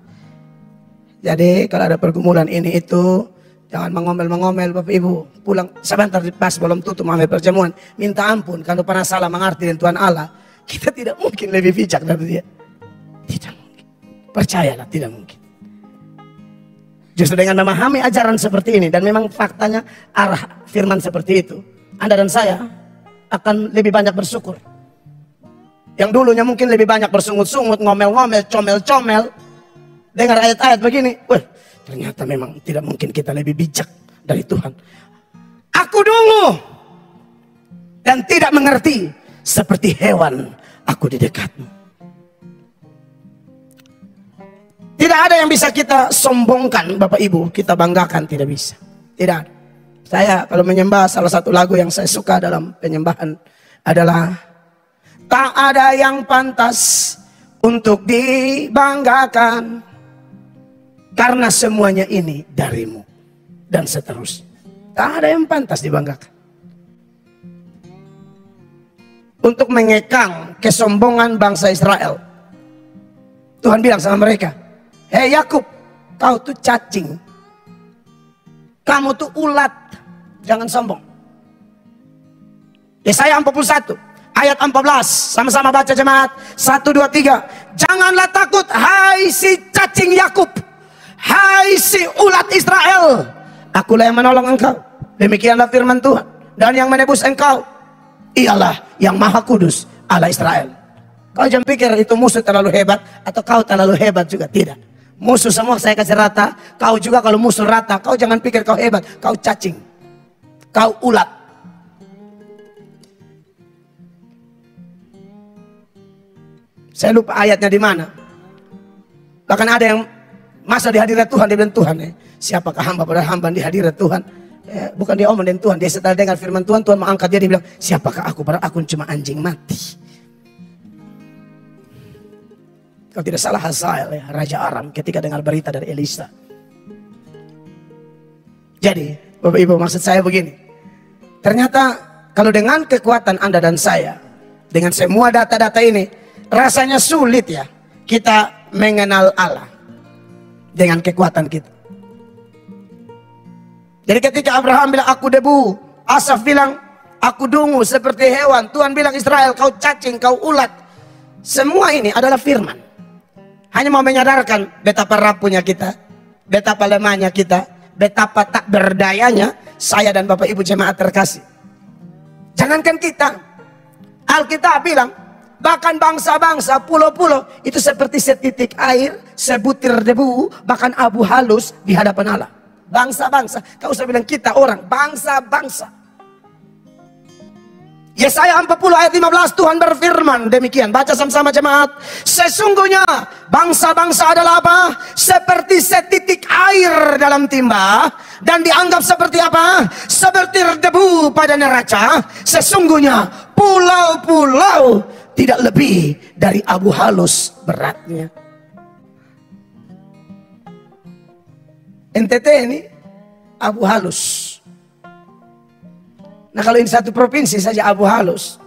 Jadi kalau ada pergumulan ini itu, jangan mengomel-mengomel Bapak Ibu. Pulang sebentar pas belum tutup mengambil perjamuan, minta ampun kalau pernah salah mengerti dengan Tuhan Allah. Kita tidak mungkin lebih bijak dari dia. Tidak mungkin. Percayalah, tidak mungkin. Justru dengan memahami ajaran seperti ini, dan memang faktanya arah firman seperti itu, Anda dan saya akan lebih banyak bersyukur. Yang dulunya mungkin lebih banyak bersungut-sungut, ngomel-ngomel, comel-comel, dengar ayat-ayat begini, wah, ternyata memang tidak mungkin kita lebih bijak dari Tuhan. Aku dungu dan tidak mengerti, seperti hewan aku di dekatmu. Tidak ada yang bisa kita sombongkan Bapak Ibu, kita banggakan, tidak bisa. Tidak ada. Saya kalau menyembah, salah satu lagu yang saya suka dalam penyembahan adalah tak ada yang pantas untuk dibanggakan, karena semuanya ini darimu, dan seterusnya. Tak ada yang pantas dibanggakan. Untuk mengekang kesombongan bangsa Israel, Tuhan bilang sama mereka, hei Yakub, kau tuh cacing, kamu tuh ulat, jangan sombong. Yesaya 41 ayat 14, sama-sama baca jemaat, 1, 2, 3. Janganlah takut, hai si cacing Yakub, hai si ulat Israel, akulah yang menolong engkau. Demikianlah firman Tuhan, dan yang menebus engkau ialah yang maha kudus, Allah Israel. Kau jangan pikir itu musuh terlalu hebat atau kau terlalu hebat juga, tidak. Musuh semua saya kasih rata, kau juga kalau musuh rata. Kau jangan pikir kau hebat, kau cacing, kau ulat. Saya lupa ayatnya di mana. Bahkan ada yang masa di hadirat Tuhan, dia bilang, Tuhan, siapakah hamba pada hamba di hadirat Tuhan? Bukan dia omong dengan Tuhan, dia setelah dengar firman Tuhan, Tuhan mengangkat dia, dia bilang, siapakah aku? Padahal aku cuma anjing mati. Kalau tidak salah Hazael, ya, Raja Aram, ketika dengar berita dari Elisa. Jadi Bapak Ibu, maksud saya begini, ternyata kalau dengan kekuatan Anda dan saya, dengan semua data-data ini, rasanya sulit ya kita mengenal Allah dengan kekuatan kita. Jadi ketika Abraham bilang aku debu, Asaf bilang aku dungu seperti hewan, Tuhan bilang Israel kau cacing, kau ulat. Semua ini adalah firman. Hanya mau menyadarkan betapa rapuhnya kita, betapa lemahnya kita, betapa tak berdayanya saya dan Bapak Ibu jemaat terkasih. Jangankan kita, Alkitab bilang bahkan bangsa-bangsa, pulau-pulau itu seperti setitik air, sebutir debu, bahkan abu halus di hadapan Allah. Bangsa-bangsa, kau usah bilang kita orang, bangsa-bangsa. Yesaya 40 ayat 15 Tuhan berfirman demikian, baca sama-sama jemaat. Sesungguhnya bangsa-bangsa adalah apa? Seperti setitik air dalam timba, dan dianggap seperti apa? Seperti debu pada neraca. Sesungguhnya pulau-pulau tidak lebih dari abu halus beratnya. NTT ini abu halus. Nah kalau ini satu provinsi saja abu halus.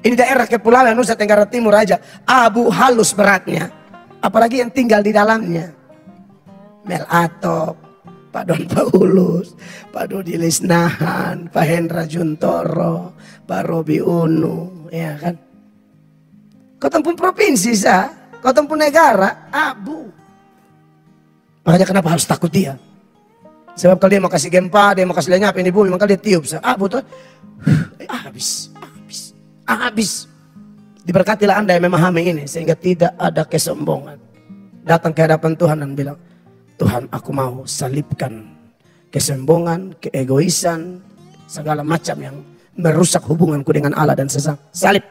Ini daerah kepulauan Nusa Tenggara Timur aja abu halus beratnya. Apalagi yang tinggal di dalamnya. Mel Atop, Pak Don Paulus, Pak Dodi Lisnahan, Pak Hendra Juntoro, Pak Robi Unu, ya kan? Kau tempun provinsi sah, kau tempun negara abu. Makanya kenapa harus takut dia? Sebab kalau dia mau kasih gempa, dia mau kasih lenyap ini bumi, maka dia tiup. Abu tuh, habis. Diberkatilah Anda yang memahami ini sehingga tidak ada kesombongan. Datang ke hadapan Tuhan dan bilang, Tuhan aku mau salibkan kesombongan, keegoisan, segala macam yang merusak hubunganku dengan Allah dan sesama. Salib.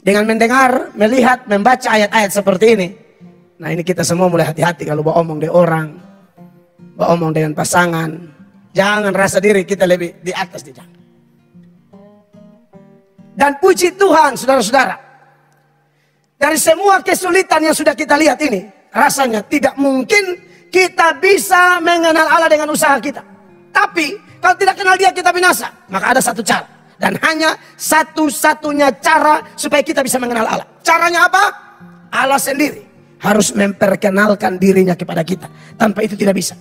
Dengan mendengar, melihat, membaca ayat-ayat seperti ini. Nah ini kita semua mulai hati-hati kalau omong dengan orang, omong dengan pasangan. Jangan rasa diri kita lebih di atas, di jangan. Dan puji Tuhan saudara-saudara, dari semua kesulitan yang sudah kita lihat ini, rasanya tidak mungkin kita bisa mengenal Allah dengan usaha kita. Tapi kalau tidak kenal Dia kita binasa. Maka ada satu cara, dan hanya satu-satunya cara supaya kita bisa mengenal Allah. Caranya apa? Allah sendiri harus memperkenalkan dirinya kepada kita. Tanpa itu tidak bisa.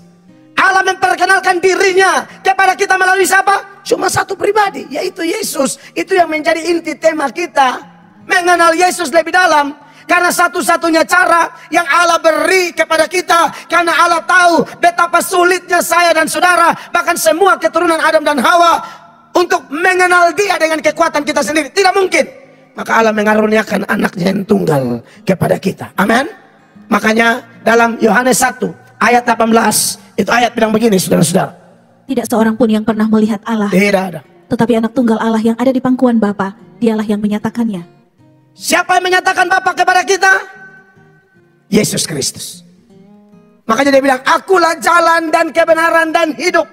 Allah memperkenalkan dirinya kepada kita melalui siapa? Cuma satu pribadi, yaitu Yesus. Itu yang menjadi inti tema kita, mengenal Yesus lebih dalam. Karena satu-satunya cara yang Allah beri kepada kita, karena Allah tahu betapa sulitnya saya dan saudara, bahkan semua keturunan Adam dan Hawa, untuk mengenal Dia dengan kekuatan kita sendiri. Tidak mungkin. Maka Allah mengaruniakan anaknya yang tunggal kepada kita. Amin. Makanya dalam Yohanes 1 ayat 18, itu ayat bilang begini saudara-saudara. Tidak seorang pun yang pernah melihat Allah. Tidak ada. Tetapi anak tunggal Allah yang ada di pangkuan Bapa, Dialah yang menyatakannya. Siapa yang menyatakan Bapa kepada kita? Yesus Kristus. Makanya dia bilang, akulah jalan dan kebenaran dan hidup.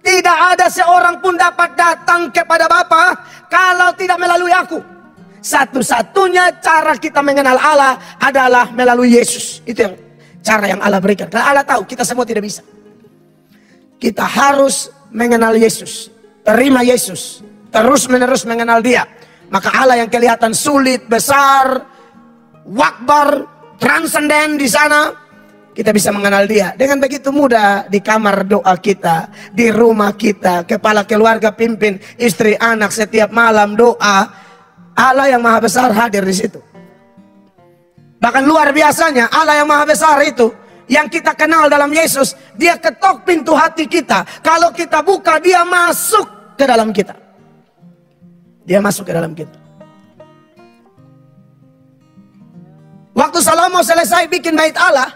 Tidak ada seorang pun dapat datang kepada Bapa kalau tidak melalui aku. Satu-satunya cara kita mengenal Allah adalah melalui Yesus. Itu yang cara yang Allah berikan. Karena Allah tahu kita semua tidak bisa. Kita harus mengenal Yesus, terima Yesus, terus menerus mengenal Dia. Maka Allah yang kelihatan sulit, besar, wakbar, transenden di sana, kita bisa mengenal Dia dengan begitu mudah di kamar doa kita, di rumah kita, kepala keluarga, pimpin, istri, anak, setiap malam doa. Allah yang maha besar hadir di situ. Bahkan luar biasanya Allah yang maha besar itu, yang kita kenal dalam Yesus, Dia ketok pintu hati kita. Kalau kita buka, Dia masuk ke dalam kita. Dia masuk ke dalam kita. Waktu Salomo selesai bikin bait Allah,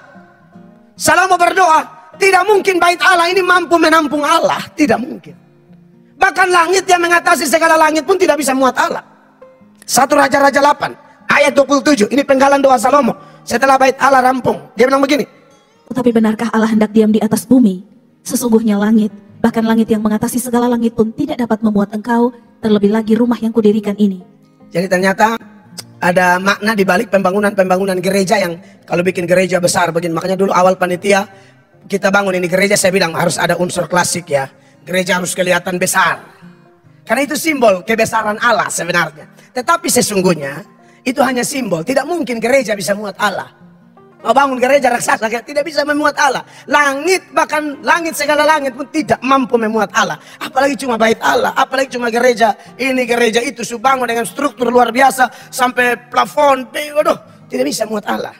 Salomo berdoa, tidak mungkin bait Allah ini mampu menampung Allah. Tidak mungkin. Bahkan langit yang mengatasi segala langit pun tidak bisa muat Allah. 1 Raja-Raja 8 ayat 27. Ini penggalan doa Salomo setelah bait Allah rampung. Dia bilang begini, tetapi benarkah Allah hendak diam di atas bumi? Sesungguhnya langit, bahkan langit yang mengatasi segala langit pun tidak dapat memuat engkau, terlebih lagi rumah yang kudirikan ini. Jadi ternyata ada makna di balik pembangunan gereja, yang kalau bikin gereja besar begini. Makanya dulu awal panitia kita bangun ini gereja, saya bilang harus ada unsur klasik ya. Gereja harus kelihatan besar. Karena itu simbol kebesaran Allah sebenarnya. Tetapi sesungguhnya itu hanya simbol. Tidak mungkin gereja bisa muat Allah. Mau bangun gereja raksasa tidak bisa memuat Allah. Langit, bahkan langit segala langit pun tidak mampu memuat Allah. Apalagi cuma bait Allah, apalagi cuma gereja ini gereja itu, bangun dengan struktur luar biasa sampai plafon. Waduh, tidak bisa muat Allah.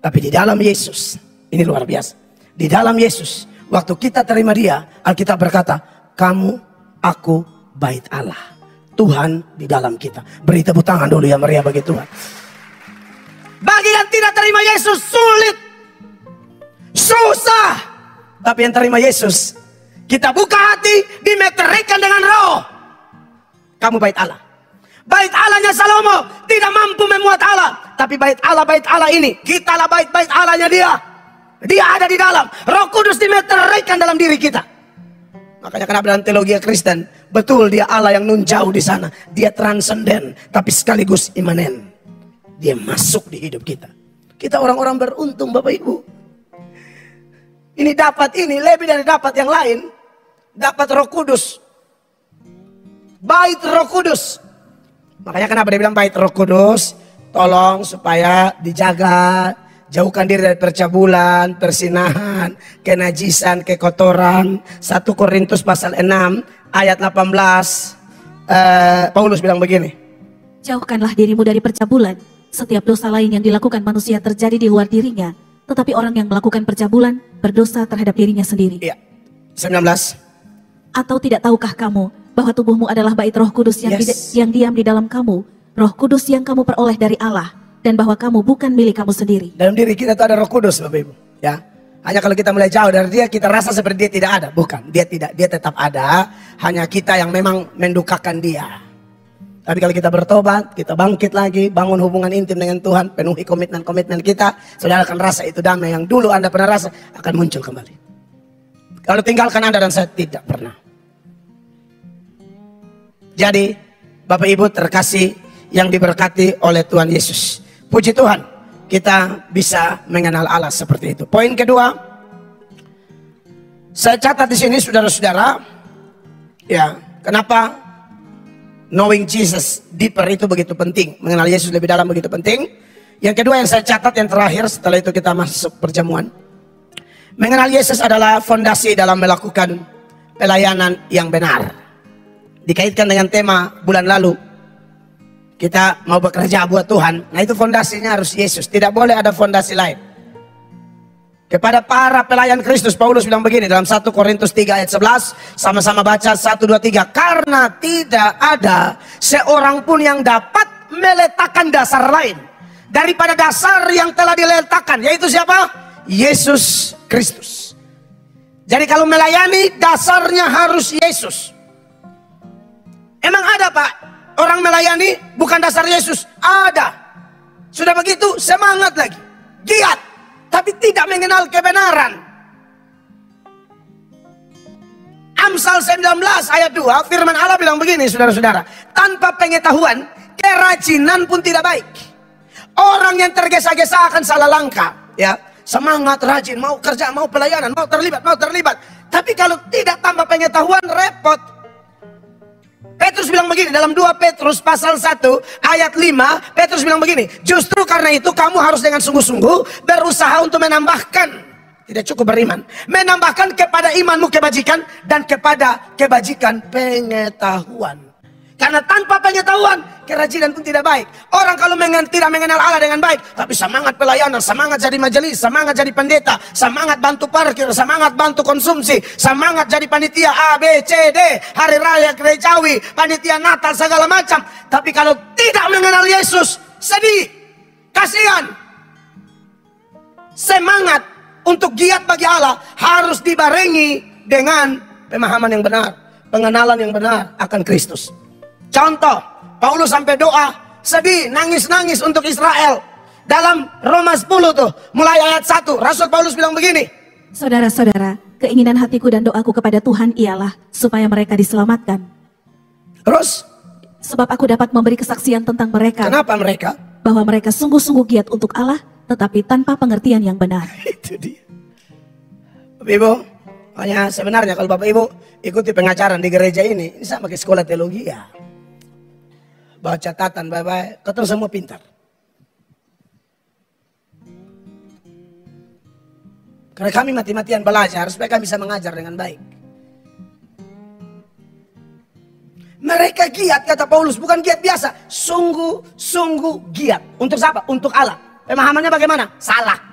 Tapi di dalam Yesus, ini luar biasa. Di dalam Yesus, waktu kita terima Dia, Alkitab berkata, kamu, aku, bait Allah. Tuhan di dalam kita. Beri tepuk tangan dulu ya meriah bagi Tuhan. Bagi yang tidak terima Yesus sulit, susah. Tapi yang terima Yesus, kita buka hati, dimeterikan dengan roh. Kamu bait Allah. Bait Allahnya Salomo tidak mampu memuat Allah. Tapi bait Allah ini, kitalah bait Allahnya Dia. Dia ada di dalam. Roh Kudus dimeterikan dalam diri kita. Makanya kenapa dalam teologi Kristen, betul Dia Allah yang nun jauh di sana. Dia transenden, tapi sekaligus imanen. Dia masuk di hidup kita. Kita orang-orang beruntung Bapak Ibu. Ini dapat ini lebih dari dapat yang lain. Dapat Roh Kudus. Bait Roh Kudus. Makanya kenapa dia bilang bait Roh Kudus? Tolong supaya dijaga. Jauhkan diri dari percabulan, persinahan, kenajisan, kekotoran. 1 Korintus pasal 6 ayat 18. Paulus bilang begini. Jauhkanlah dirimu dari percabulan. Setiap dosa lain yang dilakukan manusia terjadi di luar dirinya. Tetapi orang yang melakukan percabulan berdosa terhadap dirinya sendiri. Iya. 19. Atau tidak tahukah kamu bahwa tubuhmu adalah bait Roh Kudus yang diam di dalam kamu, Roh Kudus yang kamu peroleh dari Allah, dan bahwa kamu bukan milik kamu sendiri. Dalam diri kita itu ada Roh Kudus Bapak Ibu, ya. Hanya kalau kita mulai jauh dari Dia, kita rasa seperti Dia tidak ada. Bukan, Dia tidak, Dia tetap ada. Hanya kita yang memang mendukakan Dia. Tapi kalau kita bertobat, kita bangkit lagi, bangun hubungan intim dengan Tuhan, penuhi komitmen-komitmen kita, saudara akan rasa itu damai yang dulu Anda pernah rasa akan muncul kembali. Kalau tinggalkan Anda dan saya tidak pernah. Jadi Bapak Ibu terkasih yang diberkati oleh Tuhan Yesus. Puji Tuhan, kita bisa mengenal Allah seperti itu. Poin kedua, saya catat di sini saudara-saudara, ya, kenapa knowing Jesus deeper itu begitu penting, mengenal Yesus lebih dalam begitu penting. Yang kedua yang saya catat, yang terakhir, setelah itu kita masuk perjamuan. Mengenal Yesus adalah fondasi dalam melakukan pelayanan yang benar. Dikaitkan dengan tema bulan lalu, kita mau bekerja buat Tuhan. Nah itu fondasinya harus Yesus, tidak boleh ada fondasi lain. Kepada para pelayan Kristus, Paulus bilang begini dalam 1 Korintus 3 ayat 11, sama-sama baca 1, 2, 3. Karena tidak ada seorang pun yang dapat meletakkan dasar lain daripada dasar yang telah diletakkan, yaitu siapa? Yesus Kristus. Jadi kalau melayani, dasarnya harus Yesus. Emang ada Pak orang melayani bukan dasar Yesus? Ada. Sudah begitu semangat lagi, giat, tapi tidak mengenal kebenaran. Amsal 19 ayat 2, firman Allah bilang begini saudara-saudara, tanpa pengetahuan kerajinan pun tidak baik. Orang yang tergesa-gesa akan salah langkah, ya. Semangat, rajin, mau kerja, mau pelayanan, mau terlibat. Tapi kalau tidak tanpa pengetahuan, repot. Petrus bilang begini dalam 2 Petrus pasal 1 ayat 5, Petrus bilang begini, justru karena itu kamu harus dengan sungguh-sungguh berusaha untuk menambahkan, tidak cukup beriman, menambahkan kepada imanmu kebajikan, dan kepada kebajikan pengetahuan. Karena tanpa pengetahuan kerajinan pun tidak baik. Orang kalau tidak mengenal Allah dengan baik, tapi semangat pelayanan, semangat jadi majelis, semangat jadi pendeta, semangat bantu parkir, semangat bantu konsumsi, semangat jadi panitia A, B, C, D, hari raya gerejawi, panitia Natal, segala macam. Tapi kalau tidak mengenal Yesus, sedih, kasihan. Semangat untuk giat bagi Allah harus dibarengi dengan pemahaman yang benar, pengenalan yang benar akan Kristus. Contoh, Paulus sampai doa, sedih, nangis-nangis untuk Israel. Dalam Roma 10 tuh, mulai ayat 1, Rasul Paulus bilang begini. Saudara-saudara, keinginan hatiku dan doaku kepada Tuhan ialah supaya mereka diselamatkan. Terus? Sebab aku dapat memberi kesaksian tentang mereka. Kenapa mereka? Bahwa mereka sungguh-sungguh giat untuk Allah, tetapi tanpa pengertian yang benar. Itu dia. Bapak Ibu, hanya sebenarnya kalau Bapak Ibu ikuti pengajaran di gereja ini sama ke sekolah teologi ya. Bawa catatan baik-baik, ketemu semua pintar. Karena kami mati-matian belajar supaya kami bisa mengajar dengan baik. Mereka giat, kata Paulus, bukan giat biasa, sungguh-sungguh giat. Untuk siapa? Untuk Allah. Pemahamannya bagaimana? Salah.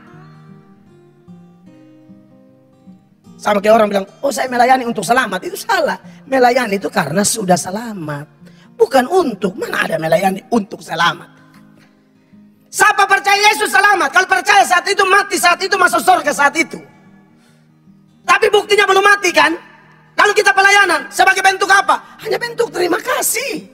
Sama kayak orang bilang, oh saya melayani untuk selamat. Itu salah. Melayani itu karena sudah selamat. Bukan untuk, mana ada melayani untuk selamat. Siapa percaya Yesus selamat? Kalau percaya saat itu, mati saat itu, masuk surga saat itu. Tapi buktinya belum mati kan? Kalau kita pelayanan, sebagai bentuk apa? Hanya bentuk terima kasih.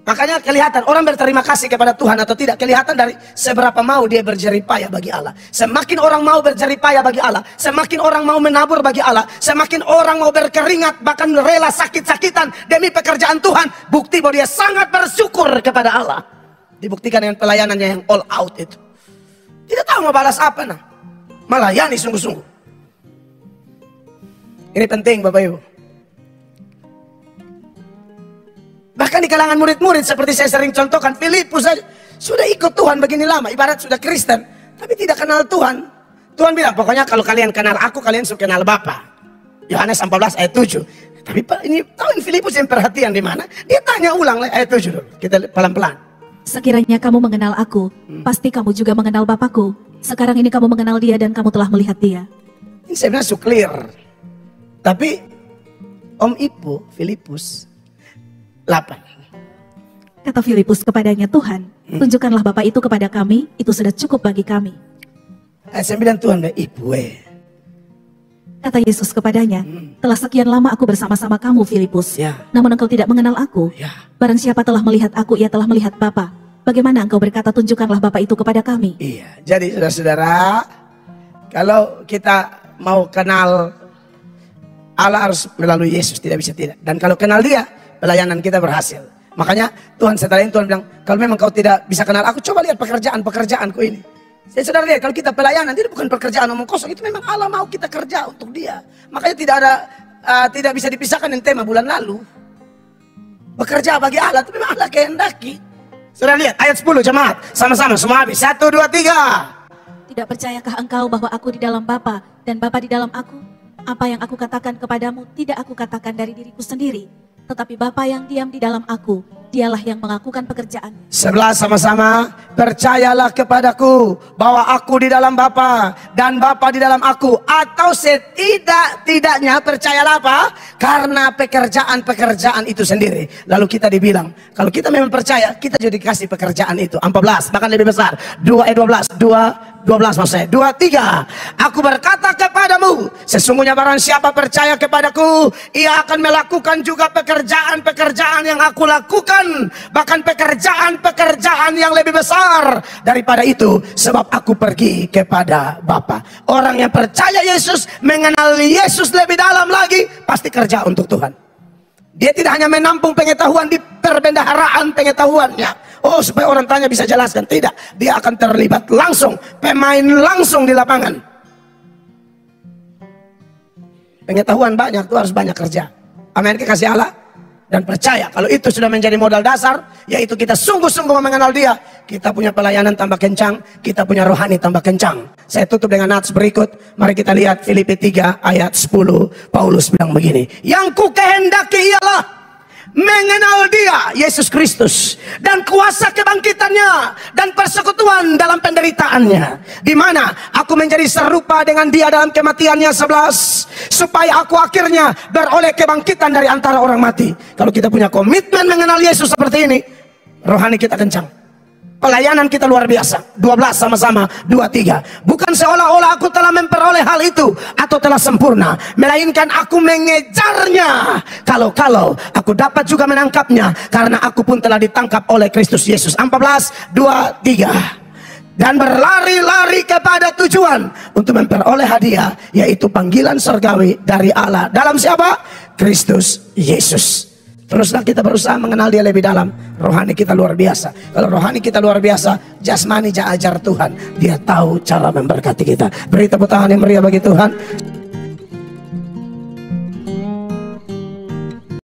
Makanya kelihatan orang berterima kasih kepada Tuhan atau tidak, kelihatan dari seberapa mau dia berjerih payah bagi Allah. Semakin orang mau berjerih payah bagi Allah, semakin orang mau menabur bagi Allah, semakin orang mau berkeringat, bahkan rela sakit-sakitan demi pekerjaan Tuhan, bukti bahwa dia sangat bersyukur kepada Allah. Dibuktikan dengan pelayanannya yang all out itu. Tidak tahu mau balas apa nah. Melayani sungguh-sungguh. Ini penting Bapak Ibu. Bahkan di kalangan murid-murid seperti saya sering contohkan, Filipus saja sudah ikut Tuhan begini lama, ibarat sudah Kristen, tapi tidak kenal Tuhan. Tuhan bilang, pokoknya kalau kalian kenal aku, kalian suka kenal Bapa. Yohanes 14 ayat 7. Tapi ini tahu Filipus yang perhatian di mana? Dia tanya ulang ayat 7 dulu. Kita pelan-pelan. Sekiranya kamu mengenal aku, pasti kamu juga mengenal Bapakku. Sekarang ini kamu mengenal dia dan kamu telah melihat dia. Ini sebenarnya clear. Tapi Om Ibu Filipus 8. Kata Filipus kepadanya, Tuhan, tunjukkanlah Bapa itu kepada kami, itu sudah cukup bagi kami. Ayat 9 Tuhan Ibu. Kata Yesus kepadanya, telah sekian lama aku bersama-sama kamu Filipus, Ya. namun engkau tidak mengenal aku. Ya. Barang siapa telah melihat aku, ia telah melihat Bapa. Bagaimana engkau berkata, tunjukkanlah Bapa itu kepada kami? Iya, jadi saudara-saudara, kalau kita mau kenal Allah harus melalui Yesus, tidak bisa tidak. Dan kalau kenal dia, pelayanan kita berhasil. Makanya Tuhan setelah ini Tuhan bilang, kalau memang kau tidak bisa kenal aku, coba lihat pekerjaanku ini. Saya saudara lihat, kalau kita pelayanan, itu bukan pekerjaan omong kosong, itu memang Allah mau kita kerja untuk Dia. Makanya tidak bisa dipisahkan dengan tema bulan lalu. Bekerja bagi Allah, itu memang Allah kehendaki. Saudara lihat ayat 10 jemaat, sama-sama semua habis. 1, 2, 3. Tidak percayakah engkau bahwa aku di dalam Bapa dan Bapa di dalam aku? Apa yang aku katakan kepadamu tidak aku katakan dari diriku sendiri, tetapi Bapa yang diam di dalam aku, Dialah yang mengakukan pekerjaan. 11 sama-sama, percayalah kepadaku bahwa aku di dalam Bapa dan Bapa di dalam aku. Atau setidak-tidaknya percayalah apa? Karena pekerjaan-pekerjaan itu sendiri. Lalu kita dibilang, kalau kita memang percaya, kita juga dikasih pekerjaan itu. 14, bahkan lebih besar. 12 maksudnya. 2, 3. Aku berkata kepadamu, sesungguhnya barang siapa percaya kepadaku, ia akan melakukan juga pekerjaan-pekerjaan yang aku lakukan, bahkan pekerjaan-pekerjaan yang lebih besar daripada itu, sebab aku pergi kepada Bapa. Orang yang percaya Yesus, mengenal Yesus lebih dalam lagi, pasti kerja untuk Tuhan. Dia tidak hanya menampung pengetahuan di perbendaharaan pengetahuannya. Oh, supaya orang tanya bisa jelaskan. Tidak, dia akan terlibat langsung, pemain langsung di lapangan. Pengetahuan banyak, itu harus banyak kerja. Amin, kasih Allah. Dan percaya, kalau itu sudah menjadi modal dasar, yaitu kita sungguh-sungguh mengenal Dia, kita punya pelayanan tambah kencang, kita punya rohani tambah kencang. Saya tutup dengan nats berikut. Mari kita lihat Filipi 3 ayat 10. Paulus bilang begini, yang ku kehendaki ialah mengenal Dia, Yesus Kristus, dan kuasa kebangkitannya dan persekutuan dalam penderitaannya, di mana aku menjadi serupa dengan Dia dalam kematiannya. 11, supaya aku akhirnya beroleh kebangkitan dari antara orang mati. Kalau kita punya komitmen mengenal Yesus seperti ini, rohani kita kencang, pelayanan kita luar biasa. 12 sama-sama, 2, 3. Bukan seolah-olah aku telah memperoleh hal itu atau telah sempurna, melainkan aku mengejarnya. Kalau aku dapat juga menangkapnya, karena aku pun telah ditangkap oleh Kristus Yesus. 14, 2, 3. Dan berlari-lari kepada tujuan untuk memperoleh hadiah, yaitu panggilan surgawi dari Allah dalam siapa? Kristus Yesus. Teruslah kita berusaha mengenal Dia lebih dalam. Rohani kita luar biasa. Kalau rohani kita luar biasa, jasmani ajar Tuhan. Dia tahu cara memberkati kita. Beri tepuk tangan yang meriah bagi Tuhan.